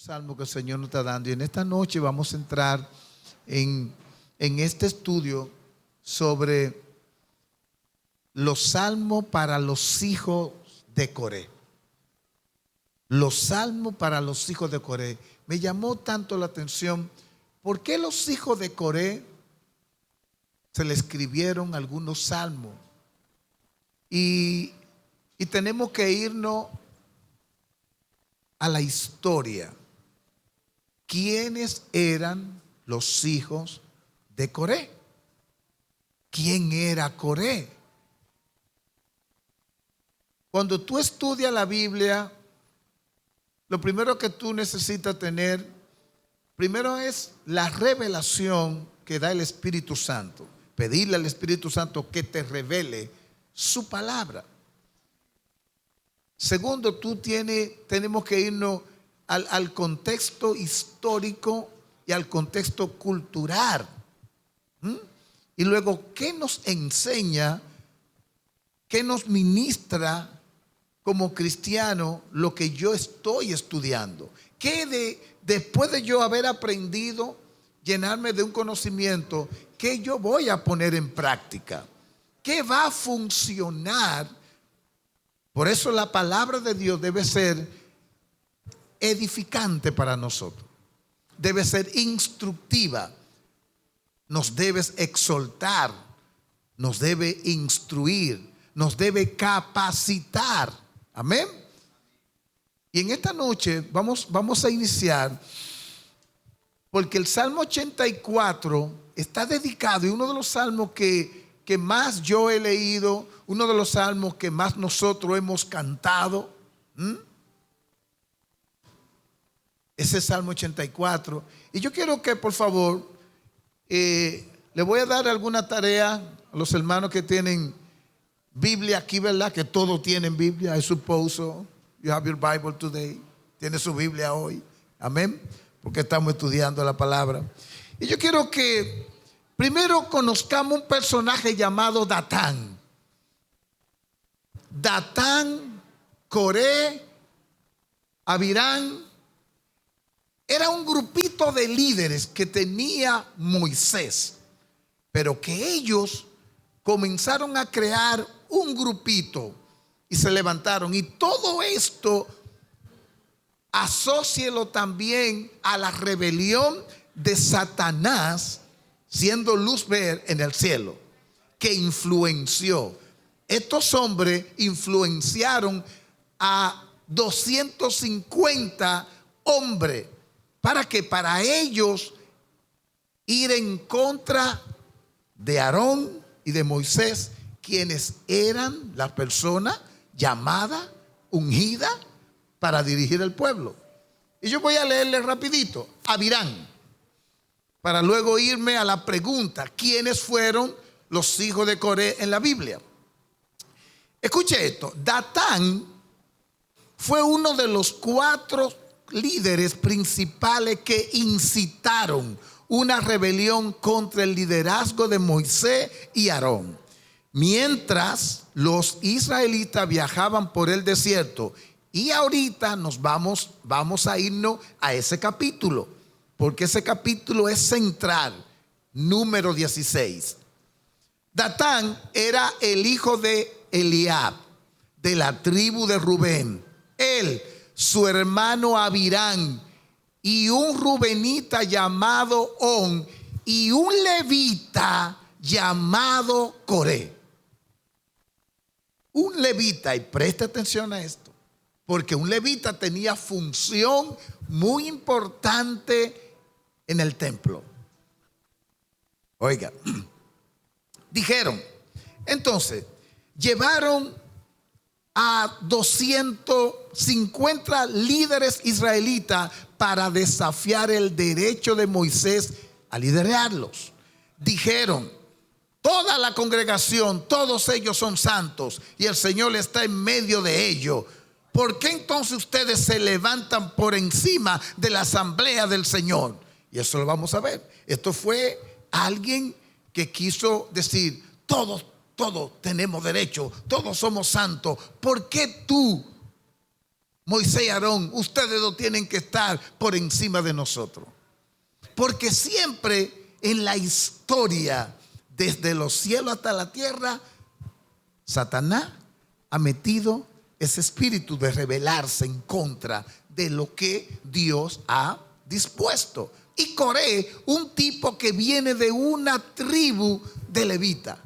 Salmo que el Señor nos está dando, y en esta noche vamos a entrar en este estudio sobre los salmos para los hijos de Coré. Los salmos para los hijos de Coré. Me llamó tanto la atención, ¿por qué los hijos de Coré se le escribieron algunos salmos? Y tenemos que irnos a la historia. ¿Quiénes eran los hijos de Coré? ¿Quién era Coré? Cuando tú estudias la Biblia, lo primero que tú necesitas tener, primero es la revelación que da el Espíritu Santo. Pedirle al Espíritu Santo que te revele su palabra. Segundo, tenemos que irnos al contexto histórico y al contexto cultural. Y luego, ¿qué nos enseña? ¿Qué nos ministra como cristiano lo que yo estoy estudiando? Después de yo haber aprendido, llenarme de un conocimiento, ¿qué yo voy a poner en práctica? ¿Qué va a funcionar? Por eso la palabra de Dios debe ser edificante para nosotros. Debe ser instructiva. Nos debe exhortar. Nos debe instruir. Nos debe capacitar. Amén. Y en esta noche vamos a iniciar, porque el Salmo 84 está dedicado, y uno de los salmos que más yo he leído, uno de los salmos que más nosotros hemos cantado, ese Salmo 84. Y yo quiero que, por favor, le voy a dar alguna tarea a los hermanos que tienen Biblia aquí, ¿verdad? Que todos tienen Biblia, I suppose so. You have your Bible today. Tiene su Biblia hoy. Amén. Porque estamos estudiando la palabra. Y yo quiero que primero conozcamos un personaje llamado Datán. Datán, Coré, Abirán. Era un grupito de líderes que tenía Moisés, pero que ellos comenzaron a crear un grupito y se levantaron. Y todo esto asócielo también a la rebelión de Satanás, siendo luz ver en el cielo, que influenció. Estos hombres influenciaron a 250 hombres. ¿Para qué? Para ellos ir en contra de Aarón y de Moisés, quienes eran la persona llamada, ungida para dirigir el pueblo. Y yo voy a leerle rapidito Abirán, para luego irme a la pregunta: ¿quiénes fueron los hijos de Coré en la Biblia? Escuche esto. Datán fue uno de los 4 líderes principales que incitaron una rebelión contra el liderazgo de Moisés y Aarón, mientras los israelitas viajaban por el desierto. Y ahorita vamos a irnos a ese capítulo, porque ese capítulo es central. Número 16. Datán era el hijo de Eliab, de la tribu de Rubén. Él, su hermano Abirán, y un rubenita llamado On, y un levita llamado Coré. Un levita, y presta atención a esto, porque un levita tenía función muy importante en el templo. Oiga, dijeron, entonces, llevaron a 250 líderes israelitas para desafiar el derecho de Moisés a liderarlos. Dijeron, toda la congregación, todos ellos son santos y el Señor está en medio de ellos. ¿Por qué entonces ustedes se levantan por encima de la asamblea del Señor? Y eso lo vamos a ver. Esto fue alguien que quiso decir, todos tenemos derecho, todos somos santos. ¿Por qué tú Moisés y Aarón, ustedes no tienen que estar por encima de nosotros. Porque siempre en la historia, desde los cielos hasta la tierra, Satanás ha metido ese espíritu de rebelarse en contra de lo que Dios ha dispuesto. Y Coré, un tipo que viene de una tribu de levita.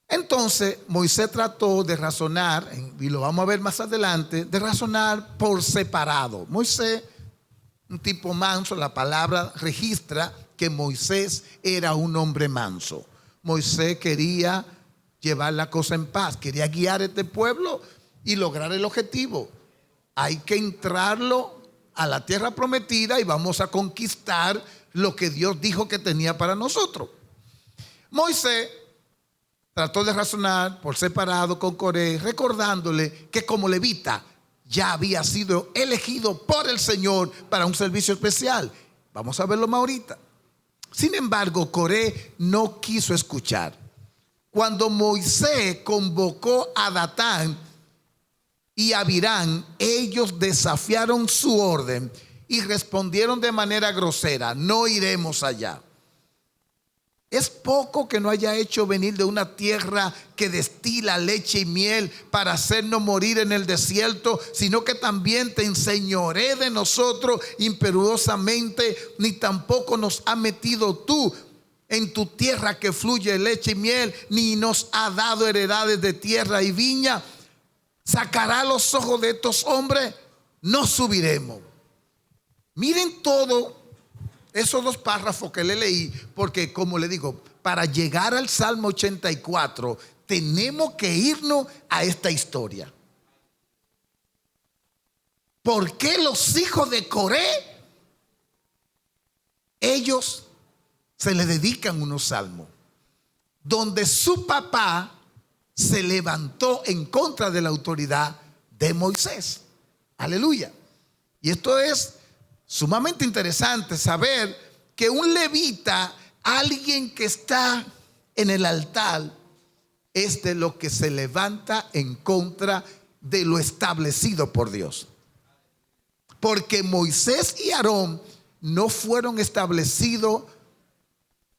Entonces Moisés trató de razonar, y lo vamos a ver más adelante, de razonar por separado. Moisés, un tipo manso, la palabra registra que Moisés era un hombre manso. Moisés quería llevar la cosa en paz, quería guiar a este pueblo y lograr el objetivo. Hay que entrarlo a la tierra prometida y vamos a conquistar lo que Dios dijo que tenía para nosotros. Moisés trató de razonar por separado con Coré, recordándole que como levita ya había sido elegido por el Señor para un servicio especial. Vamos a verlo más ahorita. Sin embargo, Coré no quiso escuchar. Cuando Moisés convocó a Datán y a Abirán, ellos desafiaron su orden y respondieron de manera grosera: no iremos allá. Es poco que no haya hecho venir de una tierra que destila leche y miel para hacernos morir en el desierto, sino que también te enseñoré de nosotros imperiosamente, ni tampoco nos ha metido tú en tu tierra que fluye leche y miel, ni nos ha dado heredades de tierra y viña. ¿Sacará los ojos de estos hombres? No subiremos. Miren todo esos dos párrafos que le leí, porque como le digo, para llegar al Salmo 84 tenemos que irnos a esta historia. ¿Por qué los hijos de Coré, ellos se le dedican unos salmos donde su papá se levantó en contra de la autoridad de Moisés? Aleluya. Y esto es sumamente interesante, saber que un levita, alguien que está en el altar, es de lo que se levanta en contra de lo establecido por Dios. Porque Moisés y Aarón no fueron establecidos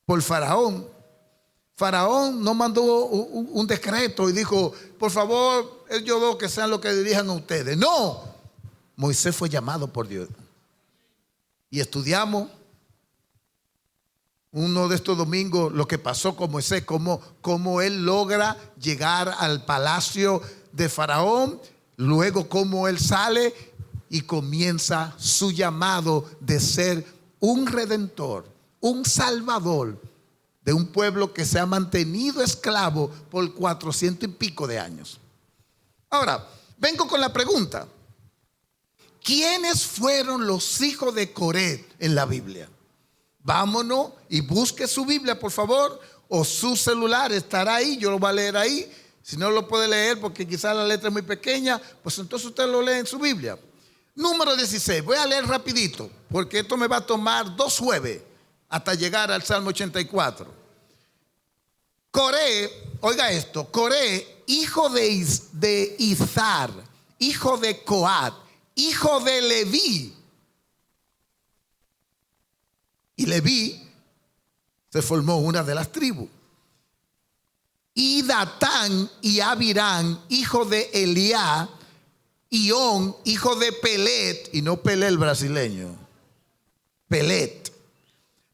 por Faraón. Faraón no mandó un decreto y dijo: por favor, ellos dos que sean los que dirijan a ustedes. No, Moisés fue llamado por Dios. Y estudiamos uno de estos domingos lo que pasó con Moisés, cómo él logra llegar al palacio de Faraón, luego cómo él sale y comienza su llamado de ser un redentor, un salvador de un pueblo que se ha mantenido esclavo por 400 y pico de años. Ahora, vengo con la pregunta: ¿quiénes fueron los hijos de Coré en la Biblia? Vámonos y busque su Biblia, por favor, o su celular estará ahí, yo lo voy a leer ahí. Si no lo puede leer porque quizás la letra es muy pequeña, pues entonces usted lo lee en su Biblia. Número 16, voy a leer rapidito, porque esto me va a tomar 2 jueves hasta llegar al Salmo 84. Coré, oiga esto: Coré, hijo de Izar, hijo de Coat, hijo de Leví. Y Leví se formó una de las tribus. Y Datán y Abirán, hijo de Eliá, y On, hijo de Pelet, y no Pelé el brasileño, Pelet,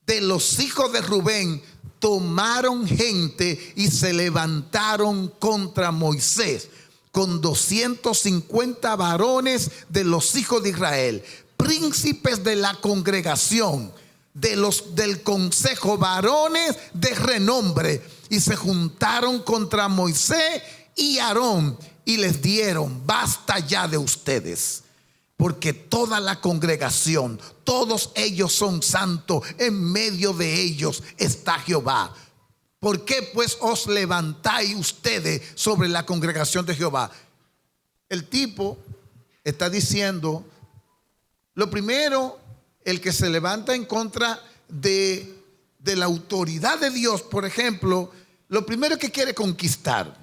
de los hijos de Rubén, tomaron gente y se levantaron contra Moisés con 250 varones de los hijos de Israel, príncipes de la congregación, del consejo, varones de renombre, y se juntaron contra Moisés y Aarón y les dieron: basta ya de ustedes, porque toda la congregación, todos ellos son santos, en medio de ellos está Jehová. ¿Por qué pues os levantáis ustedes sobre la congregación de Jehová? El tipo está diciendo, lo primero, el que se levanta en contra de la autoridad de Dios, por ejemplo, lo primero que quiere conquistar.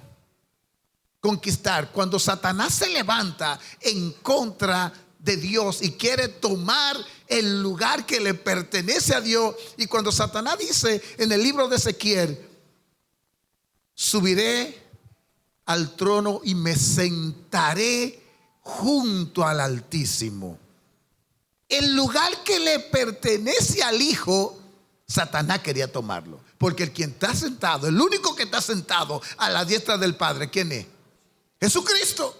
conquistar. Cuando Satanás se levanta en contra de Dios y quiere tomar el lugar que le pertenece a Dios, y cuando Satanás dice en el libro de Ezequiel: subiré al trono y me sentaré junto al Altísimo. El lugar que le pertenece al Hijo, Satanás quería tomarlo. Porque el quien está sentado, el único que está sentado a la diestra del Padre, ¿quién es? Jesucristo.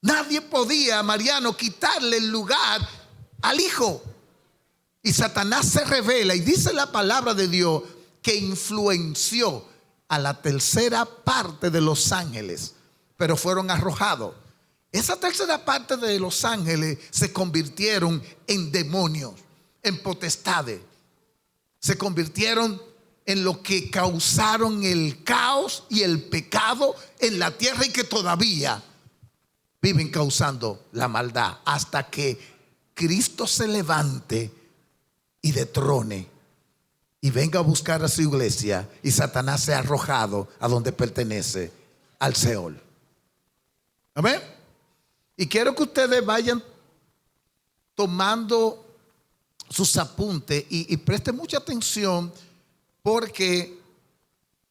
Nadie podía, Mariano, quitarle el lugar al Hijo. Y Satanás se revela, y dice la palabra de Dios que influenció a la tercera parte de los ángeles, pero fueron arrojados. Esa tercera parte de los ángeles se convirtieron en demonios, en potestades. Se convirtieron en lo que causaron el caos y el pecado en la tierra, y que todavía viven causando la maldad, hasta que Cristo se levante y detrone y venga a buscar a su iglesia, y Satanás sea arrojado a donde pertenece, al Seol. Amén. Y quiero que ustedes vayan tomando sus apuntes y presten mucha atención, porque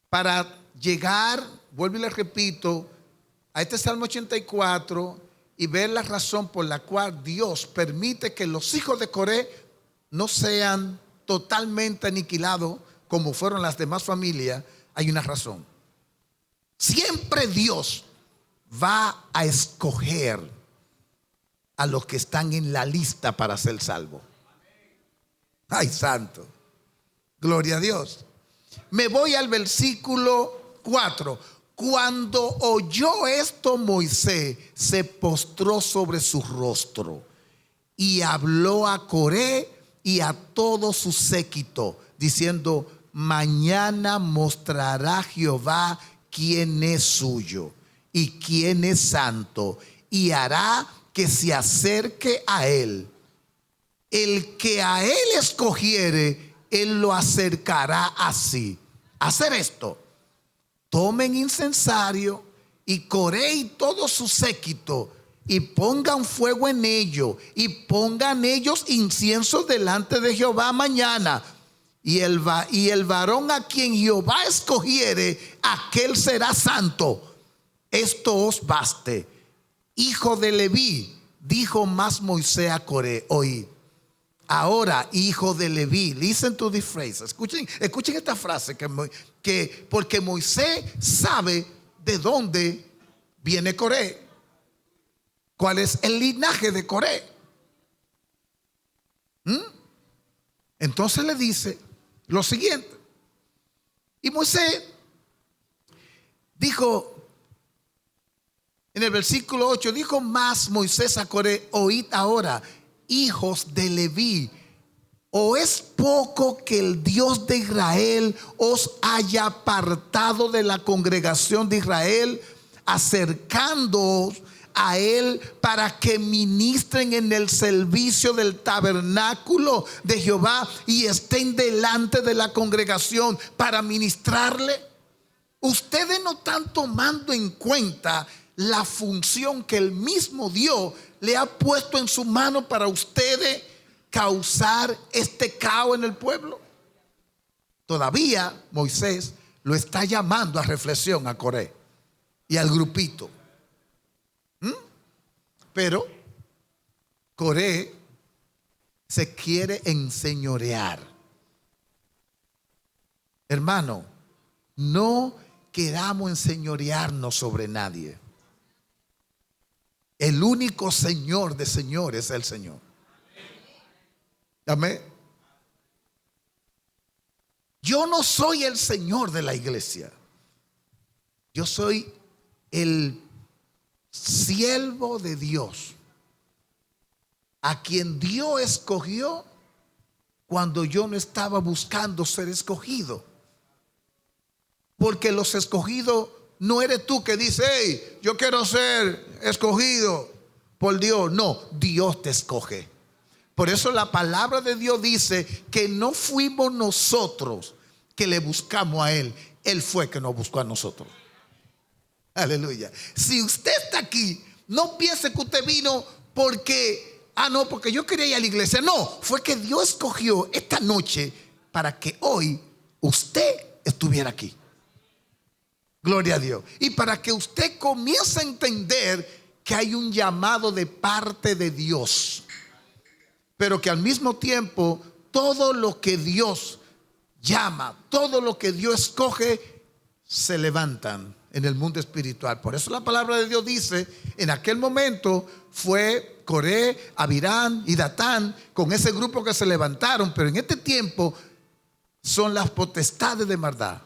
para llegar, vuelvo y les repito, a este Salmo 84 y ver la razón por la cual Dios permite que los hijos de Coré no sean totalmente aniquilados como fueron las demás familias, hay una razón. Siempre Dios va a escoger a los que están en la lista para ser salvos. Ay, santo, gloria a Dios. Me voy al versículo 4. Cuando oyó esto, Moisés se postró sobre su rostro y habló a Coré y a todo su séquito, diciendo: mañana mostrará Jehová quién es suyo y quién es santo, y hará que se acerque a él. El que a él escogiere, él lo acercará así. Hacer esto: tomen incensario y Coré y todo su séquito, y pongan fuego en ello, y pongan ellos incienso delante de Jehová mañana. Y el varón a quien Jehová escogiere, aquel será santo. Esto os baste. Hijo de Leví, dijo más Moisés a Coré: oí. Ahora, hijo de Leví, listen to this phrase. Escuchen esta frase, que porque Moisés sabe de dónde viene Coré, cuál es el linaje de Coré. Entonces le dice lo siguiente. Y Moisés dijo en el versículo 8, dijo más Moisés a Coré: oíd ahora, hijos de Leví, ¿o es poco que el Dios de Israel os haya apartado de la congregación de Israel, acercándoos a él para que ministren en el servicio del tabernáculo de Jehová y estén delante de la congregación para ministrarle? Ustedes no están tomando en cuenta la función que el mismo Dios le ha puesto en su mano para ustedes causar este caos en el pueblo. Todavía Moisés lo está llamando a reflexión a Coré y al grupito. Pero Coré se quiere enseñorear. Hermano, no queramos enseñorearnos sobre nadie. El único Señor de señores es el Señor. Amén. Yo no soy el Señor de la iglesia. Yo soy el siervo de Dios, a quien Dios escogió cuando yo no estaba buscando ser escogido. Porque los escogidos no eres tú que dices: hey, yo quiero ser escogido por Dios. No, Dios te escoge. Por eso la palabra de Dios dice que no fuimos nosotros que le buscamos a Él. Él fue que nos buscó a nosotros. Aleluya. Si usted está aquí, no piense que usted vino porque, no, porque yo quería ir a la iglesia. No, fue que Dios escogió esta noche para que hoy usted estuviera aquí. Gloria a Dios. Y para que usted comience a entender que hay un llamado de parte de Dios, pero que al mismo tiempo todo lo que Dios llama, todo lo que Dios escoge, se levantan en el mundo espiritual. Por eso la palabra de Dios dice, en aquel momento fue Coré, Abirán y Datán con ese grupo que se levantaron, pero en este tiempo son las potestades de maldad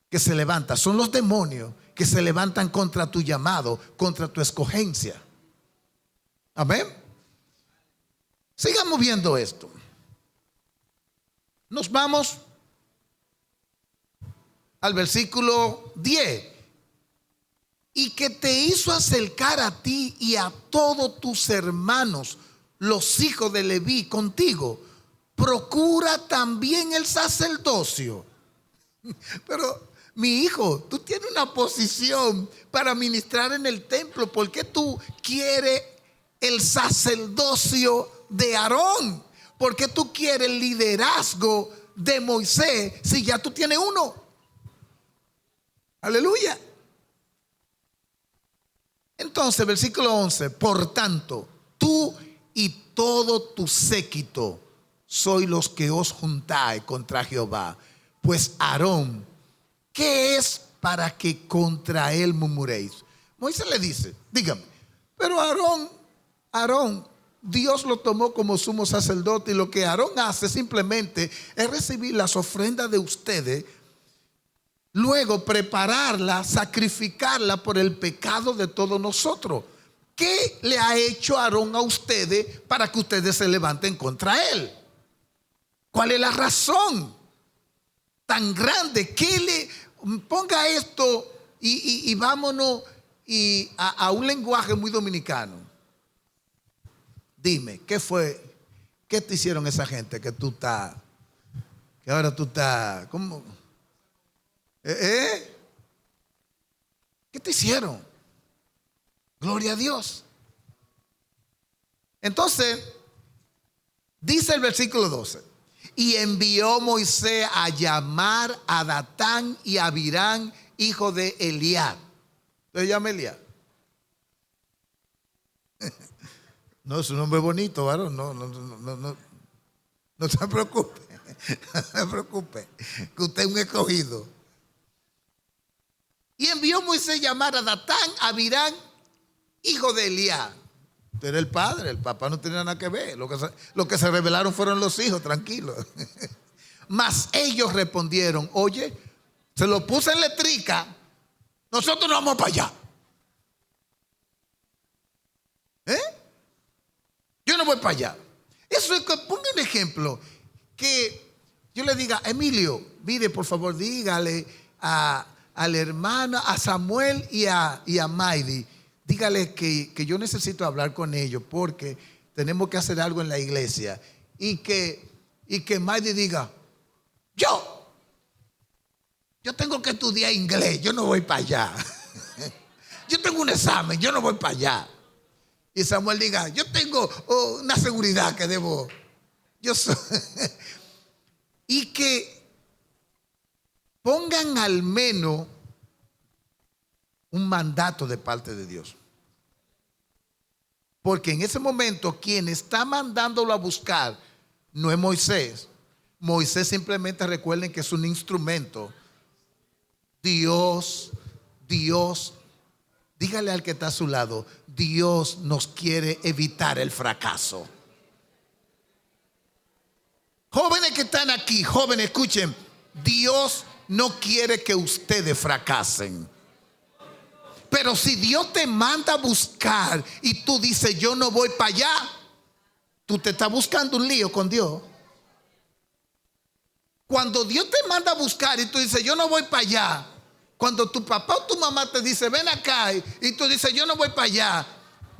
que se levantan, son los demonios que se levantan contra tu llamado, contra tu escogencia. Amén. Sigamos viendo esto. Nos vamos al versículo 10. Y que te hizo acercar a ti y a todos tus hermanos, los hijos de Leví, contigo. Procura también el sacerdocio. Pero mi hijo, tú tienes una posición para ministrar en el templo. ¿Por qué tú quieres el sacerdocio de Aarón? ¿Por qué tú quieres el liderazgo de Moisés si ya tú tienes uno? Aleluya. Entonces, versículo 11. Por tanto, tú y todo tu séquito sois los que os juntáis contra Jehová. Pues Aarón, ¿qué es para que contra él murmuréis? Moisés le dice, dígame, pero Aarón, Dios lo tomó como sumo sacerdote, y lo que Aarón hace simplemente es recibir las ofrendas de ustedes, luego prepararla, sacrificarla por el pecado de todos nosotros. ¿Qué le ha hecho Aarón a ustedes para que ustedes se levanten contra él? ¿Cuál es la razón tan grande? Que le ponga esto y vámonos a un lenguaje muy dominicano. Dime, ¿qué fue? ¿Qué te hicieron esa gente que ahora tú estás, ¿cómo? ¿Qué te hicieron? Gloria a Dios. Entonces, dice el versículo 12. Y envió Moisés a llamar a Datán y a Abirán, hijo de Eliab. ¿Se llama Eliab? No, es un nombre bonito, varón. No se preocupe. No se preocupe, que usted es un escogido. Y envió Moisés a llamar a Datán, a Abirán, hijo de Eliab. Pero el padre, el papá no tenía nada que ver. Lo que se rebelaron fueron los hijos, tranquilos. Mas ellos respondieron, oye, se lo puse en letrica, nosotros no vamos para allá. Yo no voy para allá. Eso es que ponga un ejemplo, que yo le diga, Emilio, mire, por favor, dígale al hermano, a Samuel y a Maidi, dígale que yo necesito hablar con ellos porque tenemos que hacer algo en la iglesia. Y que Maidi diga, yo tengo que estudiar inglés, yo no voy para allá. Yo tengo un examen, yo no voy para allá. Y Samuel diga, yo tengo una seguridad que debo. Y que pongan al menos un mandato de parte de Dios. Porque en ese momento quien está mandándolo a buscar no es Moisés. Moisés simplemente, recuerden que es un instrumento. Dios, dígale al que está a su lado, Dios nos quiere evitar el fracaso. Jóvenes que están aquí, jóvenes, escuchen, Dios no quiere que ustedes fracasen. Pero si Dios te manda a buscar y tú dices, yo no voy para allá, tú te estás buscando un lío con Dios. Cuando Dios te manda a buscar y tú dices, yo no voy para allá, cuando tu papá o tu mamá te dice, ven acá, y tú dices, yo no voy para allá,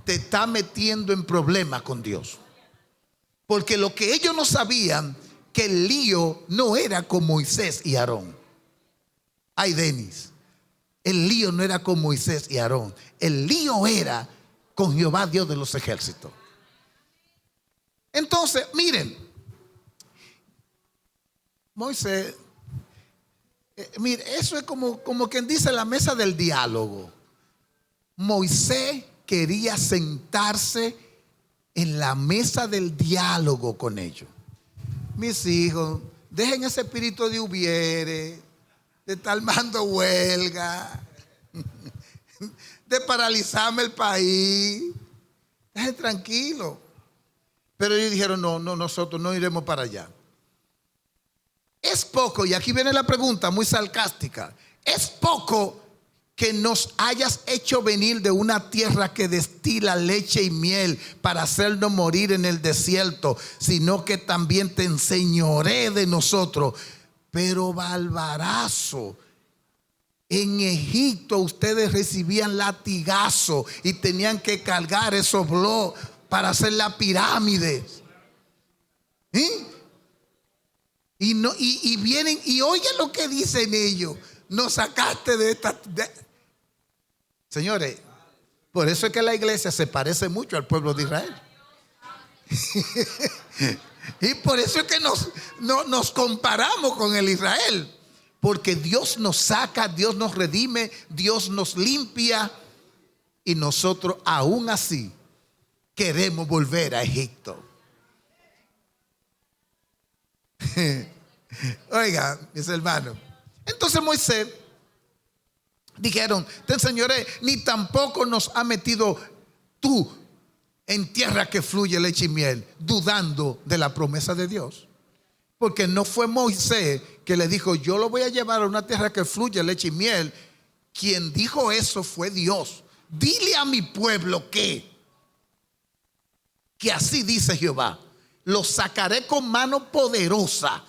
te está metiendo en problemas con Dios. Porque lo que ellos no sabían, que el lío no era con Moisés y Aarón. Ay, Denis, El lío no era con Moisés y Aarón. El lío era con Jehová, Dios de los ejércitos. Entonces, miren, Moisés, mire, eso es como quien dice la mesa del diálogo. Moisés quería sentarse en la mesa del diálogo con ellos. Mis hijos, dejen ese espíritu de hubiere, de estar mando huelga, de paralizarme el país. Dejen tranquilo. Pero ellos dijeron, no, nosotros no iremos para allá. Es poco, y aquí viene la pregunta muy sarcástica, es poco que nos hayas hecho venir de una tierra que destila leche y miel para hacernos morir en el desierto, sino que también te enseñoré de nosotros. Pero barbarazo, en Egipto ustedes recibían latigazo y tenían que cargar esos bloques para hacer la pirámide. ¿Sí? Y vienen y oyen lo que dicen ellos. Nos sacaste de esta. Señores, por eso es que la iglesia se parece mucho al pueblo de Israel. Y por eso es que nos comparamos con el Israel. Porque Dios nos saca, Dios nos redime, Dios nos limpia. Y nosotros aún así queremos volver a Egipto. Oiga, mis hermanos. Entonces Moisés dijeron, te enseñaré, ni tampoco nos ha metido tú en tierra que fluye leche y miel, dudando de la promesa de Dios. Porque no fue Moisés que le dijo, yo lo voy a llevar a una tierra que fluye leche y miel. Quien dijo eso fue Dios. Dile a mi pueblo que así dice Jehová, los sacaré con mano poderosa.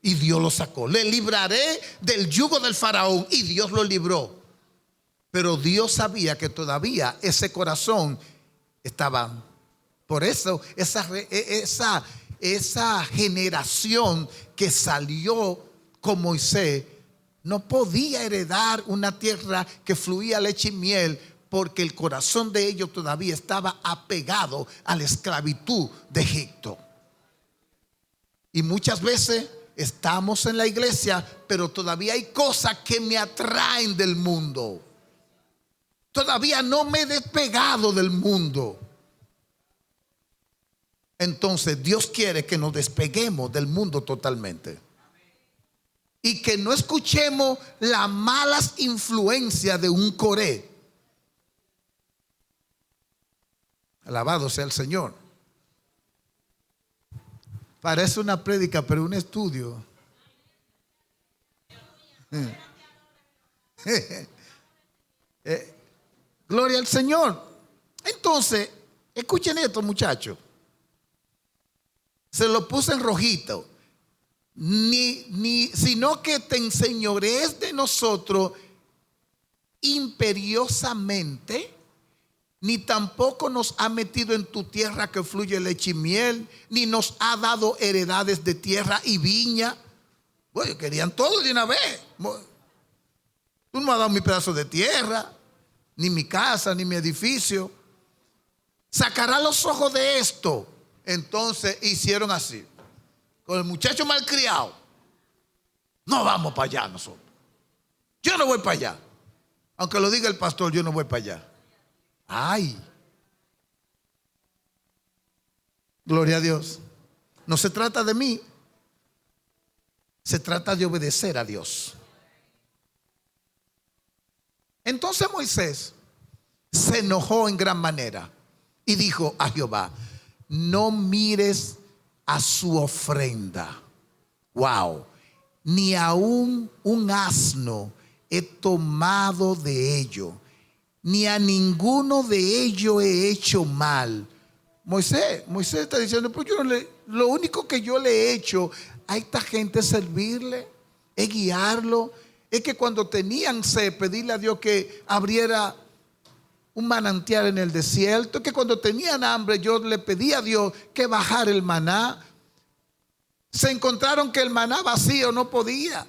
Y Dios lo sacó. Le libraré del yugo del faraón. Y Dios lo libró. Pero Dios sabía que todavía ese corazón estaba. Por eso esa generación que salió con Moisés no podía heredar una tierra que fluía leche y miel, porque el corazón de ellos todavía estaba apegado a la esclavitud de Egipto. Y muchas veces estamos en la iglesia, pero todavía hay cosas que me atraen del mundo. Todavía no me he despegado del mundo. Entonces Dios quiere que nos despeguemos del mundo totalmente. Y que no escuchemos las malas influencias de un Coré. Alabado sea el Señor. Parece una prédica, pero un estudio. Gloria al Señor. Entonces, escuchen esto, muchachos. Se lo puse en rojito. Sino que te enseñorees de nosotros imperiosamente, ni tampoco nos ha metido en tu tierra que fluye leche y miel, ni nos ha dado heredades de tierra y viña. Bueno, querían todo de una vez. Tú no me has dado mi pedazo de tierra, ni mi casa, ni mi edificio. Sacará los ojos de esto. Entonces hicieron así. Con el muchacho malcriado. No vamos para allá nosotros. Yo no voy para allá. Aunque lo diga el pastor, yo no voy para allá. Ay, gloria a Dios. No se trata de mí, se trata de obedecer a Dios. Entonces Moisés se enojó en gran manera y dijo a Jehová, no mires a su ofrenda. Wow, ni aún un asno he tomado de ello, ni a ninguno de ellos he hecho mal. Moisés está diciendo, pues lo único que yo le he hecho a esta gente es servirle, es guiarlo. Es que cuando tenían sed, pedirle a Dios que abriera un manantial en el desierto. Es que cuando tenían hambre, yo le pedí a Dios que bajara el maná. Se encontraron que el maná vacío no podía.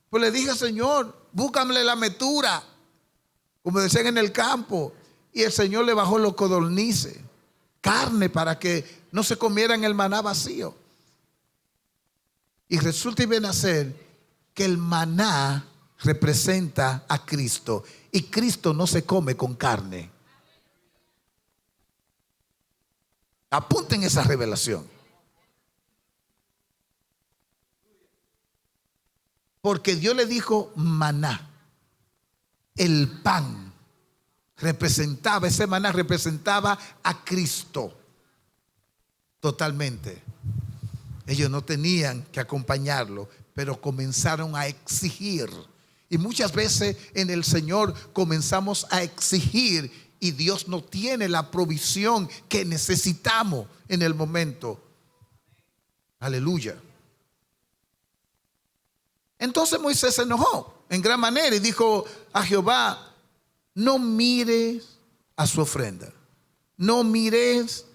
Pues le dije, Señor, búscame la metura. como decían en el campo, y el Señor le bajó los codornices, carne para que no se comieran el maná vacío. Y resulta y viene a ser que el maná representa a Cristo, y Cristo no se come con carne. Apunten esa revelación. Porque Dios le dijo maná. El pan representaba, ese maná representaba a Cristo totalmente. Ellos no tenían que acompañarlo, pero comenzaron a exigir. Y muchas veces en el Señor comenzamos a exigir y Dios no tiene la provisión que necesitamos en el momento. Aleluya. Entonces Moisés se enojó en gran manera y dijo a Jehová: no mires a su ofrenda, no mires,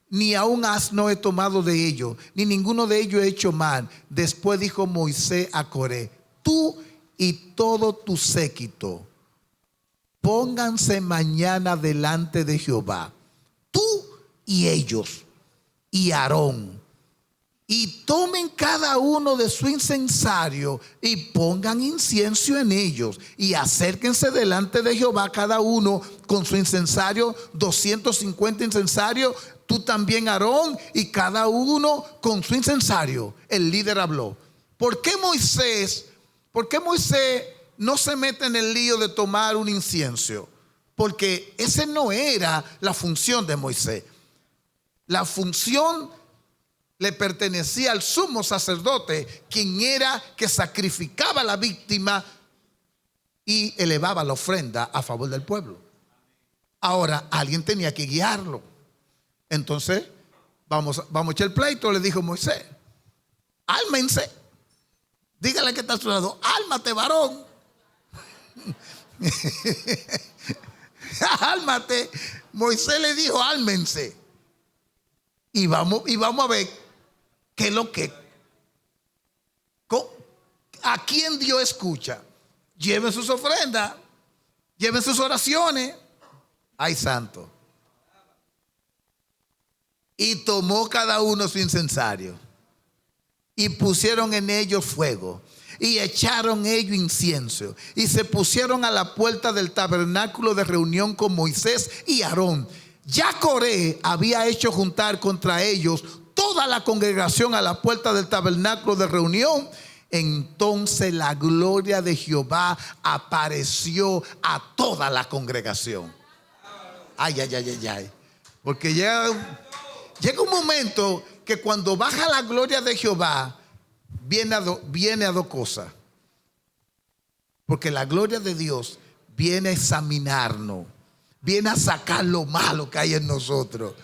ni a un asno he tomado de ellos, ni ninguno de ellos he hecho mal. Después dijo Moisés a Coré: tú y todo tu séquito, pónganse mañana delante de Jehová, tú y ellos y Aarón, y tomen cada uno de su incensario y pongan incienso en ellos, y acérquense delante de Jehová cada uno con su incensario, 250 incensarios, tú también Aarón, y cada uno con su incensario. El líder habló. ¿Por qué Moisés no se mete en el lío de tomar un incienso? Porque ese no era la función de Moisés. La función le pertenecía al sumo sacerdote, quien era que sacrificaba a la víctima y elevaba la ofrenda a favor del pueblo. Ahora alguien tenía que guiarlo. Entonces vamos a echar el pleito. Le dijo Moisés: álmense. Dígale que está a su lado: álmate, varón. Álmate. Moisés le dijo: álmense. Y vamos a ver qué es lo que, a quién Dios escucha. Lleven sus ofrendas, lleven sus oraciones. Ay, santo. Y tomó cada uno su incensario y pusieron en ellos fuego, y echaron ellos incienso, y se pusieron a la puerta del tabernáculo de reunión con Moisés y Aarón. Ya Coré había hecho juntar contra ellos toda la congregación a la puerta del tabernáculo de reunión. Entonces la gloria de Jehová apareció a toda la congregación. Ay, ay, ay, ay, ay. Porque llega un momento que cuando baja la gloria de Jehová, viene a dos cosas. Porque la gloria de Dios viene a examinarnos, viene a sacar lo malo que hay en nosotros,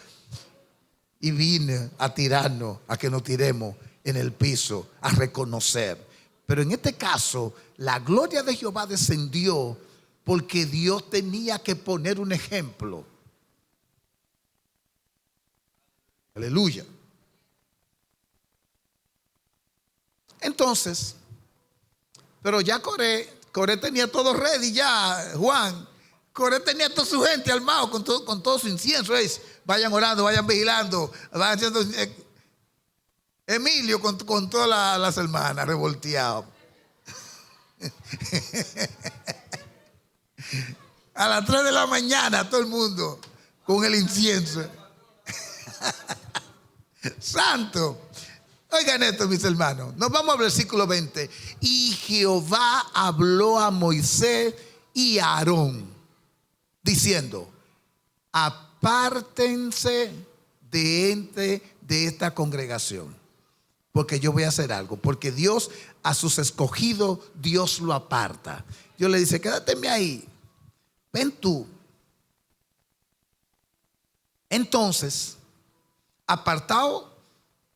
y viene a tirarnos, a que nos tiremos en el piso, a reconocer. Pero en este caso, la gloria de Jehová descendió porque Dios tenía que poner un ejemplo. Aleluya. Entonces, pero ya Coré tenía todo ready ya, Juan. Coré tenía toda su gente armado con todo su incienso. Vayan orando, vayan vigilando, vayan haciendo. Emilio con todas las hermanas revolteados. A las 3 de la mañana todo el mundo con el incienso. Santo. Oigan esto, mis hermanos. Nos vamos al versículo 20. Y Jehová habló a Moisés y a Aarón, diciendo: apártense de entre de esta congregación, porque yo voy a hacer algo. Porque Dios a sus escogidos, Dios lo aparta. Dios le dice: quédateme ahí, ven tú. Entonces, apartado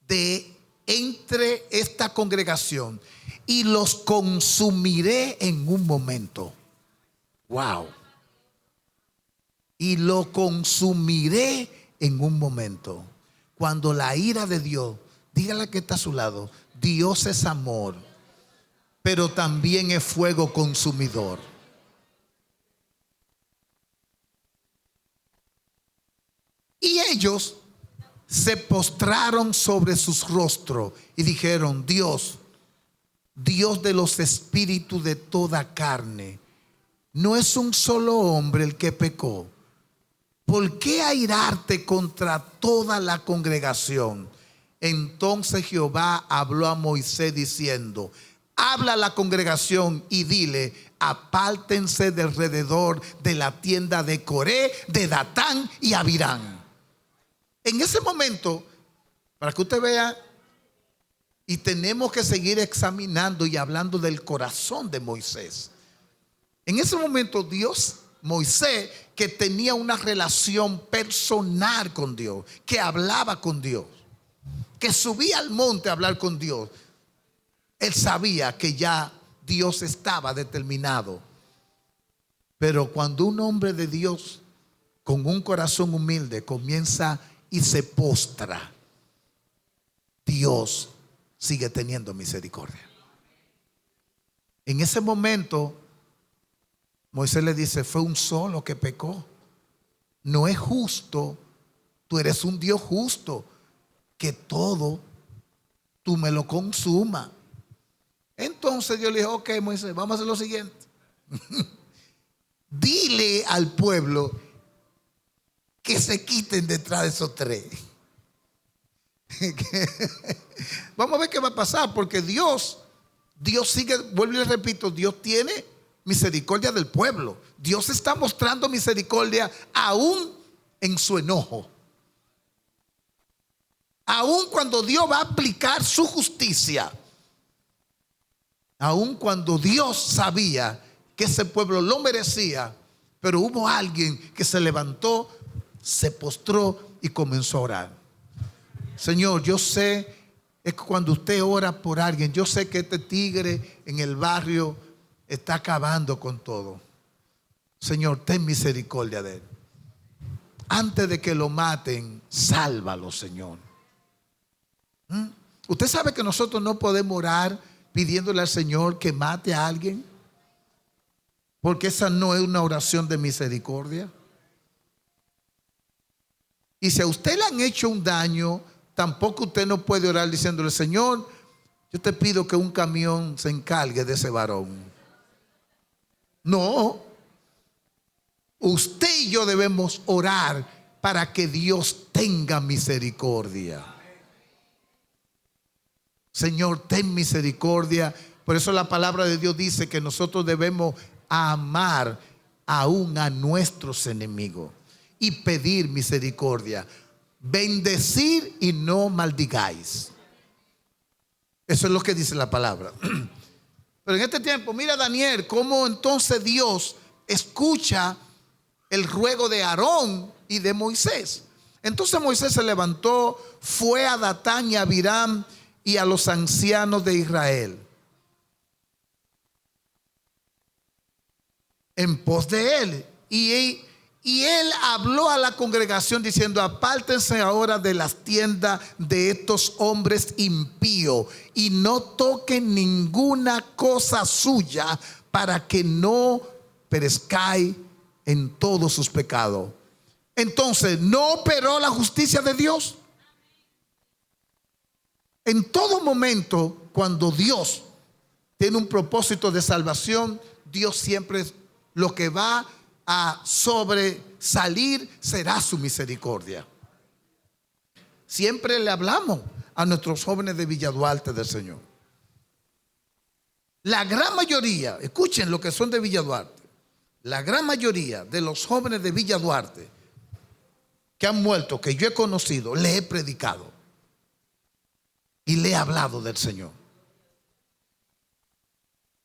de entre esta congregación, y los consumiré en un momento. Wow. Y lo consumiré en un momento. Cuando la ira de Dios, dígale que está a su lado: Dios es amor, pero también es fuego consumidor. ellos se postraron sobre sus rostros y dijeron: Dios, Dios de los espíritus de toda carne, no es un solo hombre el que pecó. ¿Por qué airarte contra toda la congregación? Entonces Jehová habló a Moisés diciendo: habla a la congregación y dile: apártense de alrededor de la tienda de Coré, de Datán y Abirán. En ese momento, para que usted vea, y tenemos que seguir examinando y hablando del corazón de Moisés. En ese momento Moisés, que tenía una relación personal con Dios, que hablaba con Dios, que subía al monte a hablar con Dios, él sabía que ya Dios estaba determinado. Pero cuando un hombre de Dios con un corazón humilde comienza y se postra, Dios sigue teniendo misericordia. En ese momento Moisés le dice: fue un solo que pecó. No es justo. Tú eres un Dios justo, que todo tú me lo consuma. Entonces yo le dije: ok, Moisés, vamos a hacer lo siguiente. Dile al pueblo que se quiten detrás de esos tres. Vamos a ver qué va a pasar, porque Dios sigue, vuelvo y le repito, Dios tiene misericordia del pueblo. Dios está mostrando misericordia aún en su enojo. Aún cuando Dios va a aplicar su justicia. Aún cuando Dios sabía que ese pueblo lo merecía, pero hubo alguien que se levantó, se postró y comenzó a orar. Señor, yo sé es que cuando usted ora por alguien, yo sé que este tigre en el barrio está acabando con todo. Señor, ten misericordia de él. Antes de que lo maten, sálvalo, Señor. Usted sabe que nosotros no podemos orar pidiéndole al Señor que mate a alguien, porque esa no es una oración de misericordia. Y si a usted le han hecho un daño, tampoco usted no puede orar diciéndole: Señor, yo te pido que un camión se encargue de ese varón. No. Usted y yo debemos orar para que Dios tenga misericordia. Señor, ten misericordia. Por eso la palabra de Dios dice que nosotros debemos amar aún a nuestros enemigos y pedir misericordia. Bendecir y no maldigáis. Eso es lo que dice la palabra. Pero en este tiempo, mira Daniel, cómo entonces Dios escucha el ruego de Aarón y de Moisés. Entonces Moisés se levantó, fue a Datán y a Abiram y a los ancianos de Israel en pos de él. Y él habló a la congregación diciendo: apártense ahora de las tiendas de estos hombres impíos y no toquen ninguna cosa suya, para que no perezcáis en todos sus pecados. Entonces, ¿no operó la justicia de Dios? En todo momento, cuando Dios tiene un propósito de salvación, Dios siempre lo que va a sobresalir será su misericordia. Siempre le hablamos a nuestros jóvenes de Villa Duarte del Señor. La gran mayoría, escuchen lo que son de Villa Duarte, la gran mayoría de los jóvenes de Villa Duarte que han muerto, que yo he conocido, le he predicado y le he hablado del Señor.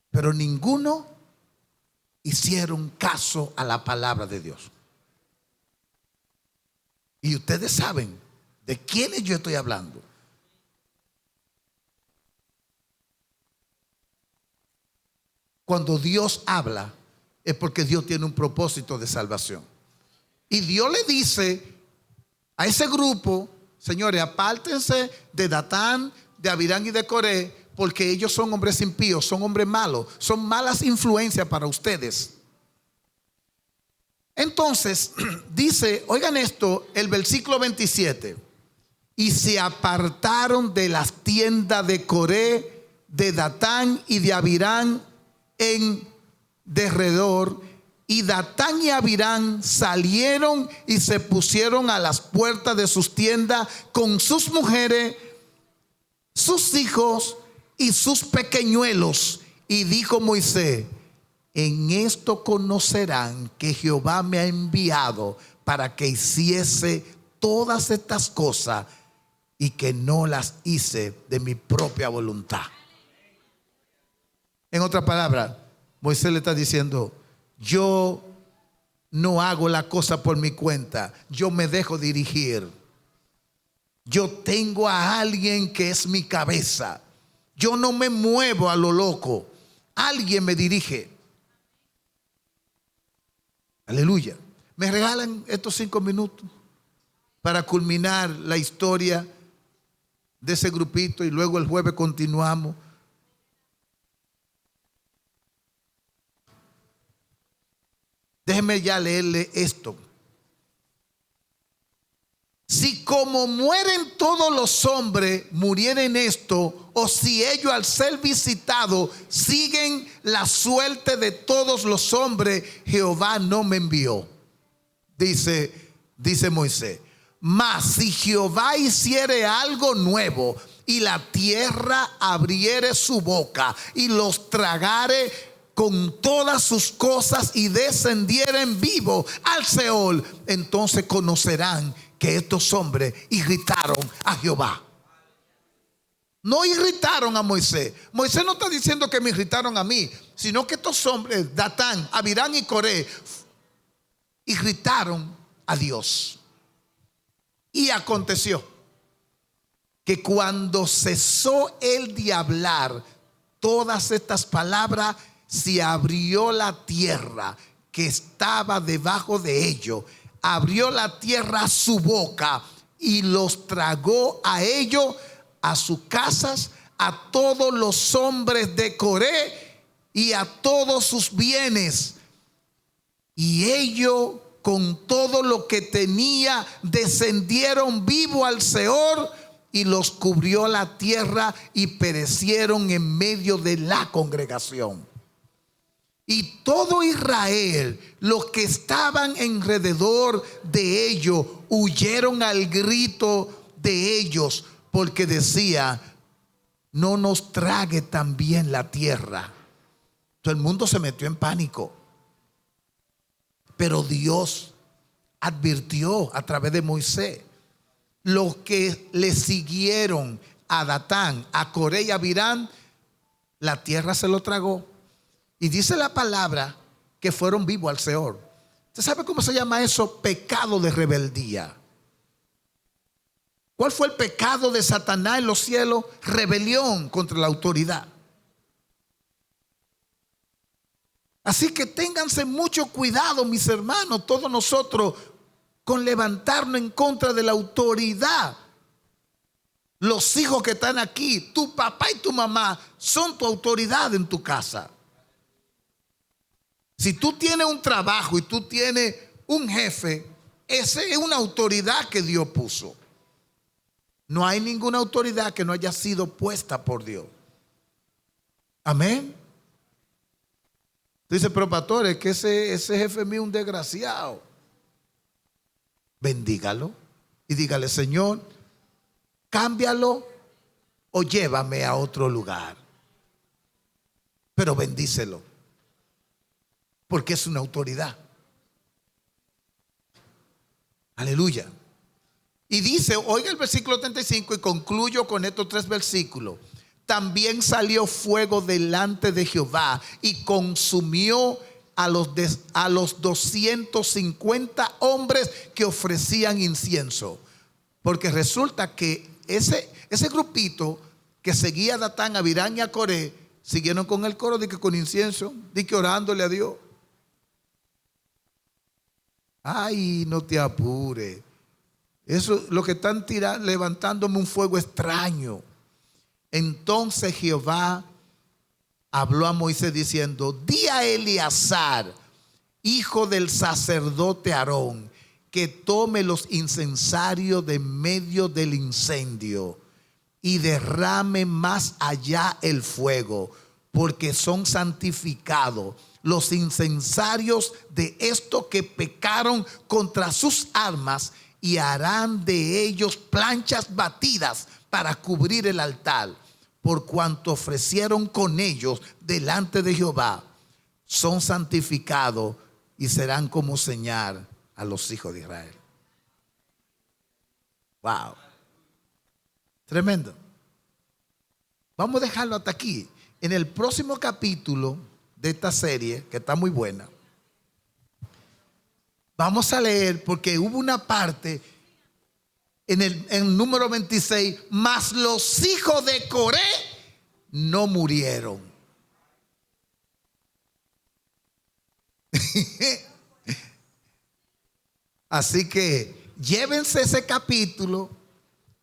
Pero ninguno hicieron caso a la palabra de Dios. Y ustedes saben de quiénes yo estoy hablando. Cuando Dios habla es porque Dios tiene un propósito de salvación. Y Dios le dice a ese grupo: señores, apártense de Datán, de Abirán y de Coré, porque ellos son hombres impíos, son hombres malos, son malas influencias para ustedes. Entonces, dice, oigan esto, el versículo 27. Y se apartaron de las tiendas de Coré, de Datán y de Abirán en derredor. Y Datán y Abirán salieron y se pusieron a las puertas de sus tiendas con sus mujeres, sus hijos y sus pequeñuelos. Y dijo Moisés: en esto conocerán que Jehová me ha enviado para que hiciese todas estas cosas y que no las hice de mi propia voluntad. En otras palabras, Moisés le está diciendo: yo no hago la cosa por mi cuenta, yo me dejo dirigir. Yo tengo a alguien que es mi cabeza. Yo no me muevo a lo loco. Alguien me dirige. Aleluya. ¿Me regalan estos 5 minutos para culminar la historia de ese grupito y luego el jueves continuamos? Déjenme ya leerle esto. Si como mueren todos los hombres murieren esto, o si ellos al ser visitados siguen la suerte de todos los hombres, Jehová no me envió. Dice Moisés: mas si Jehová hiciere algo nuevo y la tierra abriere su boca y los tragare con todas sus cosas y descendieren vivos al Seol, entonces conocerán que estos hombres irritaron a Jehová. No irritaron a Moisés. Moisés no está diciendo que me irritaron a mí, sino que estos hombres, Datán, Abirán y Coré, irritaron a Dios. Y aconteció que cuando cesó él de hablar todas estas palabras, se abrió la tierra que estaba debajo de ellos. Abrió la tierra su boca y los tragó a ellos, a sus casas, a todos los hombres de Coré y a todos sus bienes. Y ellos con todo lo que tenía descendieron vivo al Seol, y los cubrió la tierra y perecieron en medio de la congregación. Y todo Israel, los que estaban alrededor de ellos, huyeron al grito de ellos, porque decía: no nos trague también la tierra. Todo el mundo se metió en pánico. Pero Dios advirtió a través de Moisés. Los que le siguieron a Datán, a Coré y a Abirán, la tierra se lo tragó. Y dice la palabra que fueron vivos al Seol. ¿Usted sabe cómo se llama eso? Pecado de rebeldía. ¿Cuál fue el pecado de Satanás en los cielos? Rebelión contra la autoridad. Así que ténganse mucho cuidado, mis hermanos, todos nosotros, con levantarnos en contra de la autoridad. Los hijos que están aquí, tu papá y tu mamá, son tu autoridad en tu casa. Si tú tienes un trabajo y tú tienes un jefe, esa es una autoridad que Dios puso. No hay ninguna autoridad que no haya sido puesta por Dios. Amén. Dice: pero pastor, es que ese jefe mío es un desgraciado. Bendígalo y dígale: Señor, cámbialo o llévame a otro lugar. Pero bendícelo, porque es una autoridad. Aleluya. Y dice, oiga el versículo 35, y concluyo con estos 3 versículos. También salió fuego delante de Jehová y consumió a los 250 hombres que ofrecían incienso. Porque resulta que ese grupito que seguía a Datán, a Abirán y a Coré, siguieron con el coro de que con incienso, de que orándole a Dios. Ay, no te apures. Eso lo que están levantándome un fuego extraño. Entonces Jehová habló a Moisés diciendo: di a Eleazar hijo del sacerdote Aarón, que tome los incensarios de medio del incendio y derrame más allá el fuego, porque son santificados los incensarios de estos que pecaron contra sus armas, y harán de ellos planchas batidas para cubrir el altar, por cuanto ofrecieron con ellos delante de Jehová. Son santificados y serán como señal a los hijos de Israel. Wow. Tremendo. Vamos a dejarlo hasta aquí. En el próximo capítulo de esta serie, que está muy buena, vamos a leer, porque hubo una parte en el número 26, mas los hijos de Coré no murieron. Así que llévense ese capítulo,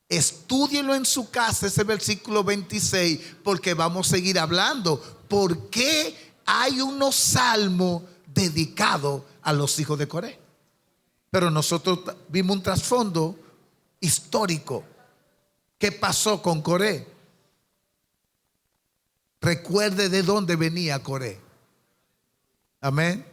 estúdienlo en su casa, ese versículo 26, porque vamos a seguir hablando. ¿Por qué hay unos salmos dedicados a los hijos de Coré? Pero nosotros vimos un trasfondo histórico. ¿Qué pasó con Coré? Recuerde de dónde venía Coré. Amén.